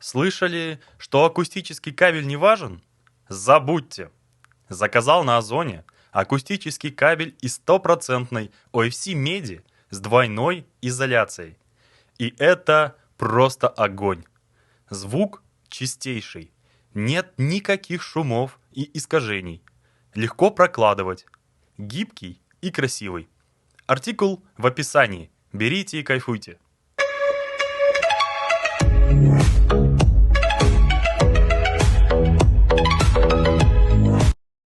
Слышали, что акустический кабель не важен? Забудьте. Заказал на Озоне акустический кабель из стопроцентной OFC меди с двойной изоляцией. И это просто огонь. Звук чистейший. Нет никаких шумов и искажений. Легко прокладывать. Гибкий и красивый. Артикул в описании. Берите и кайфуйте.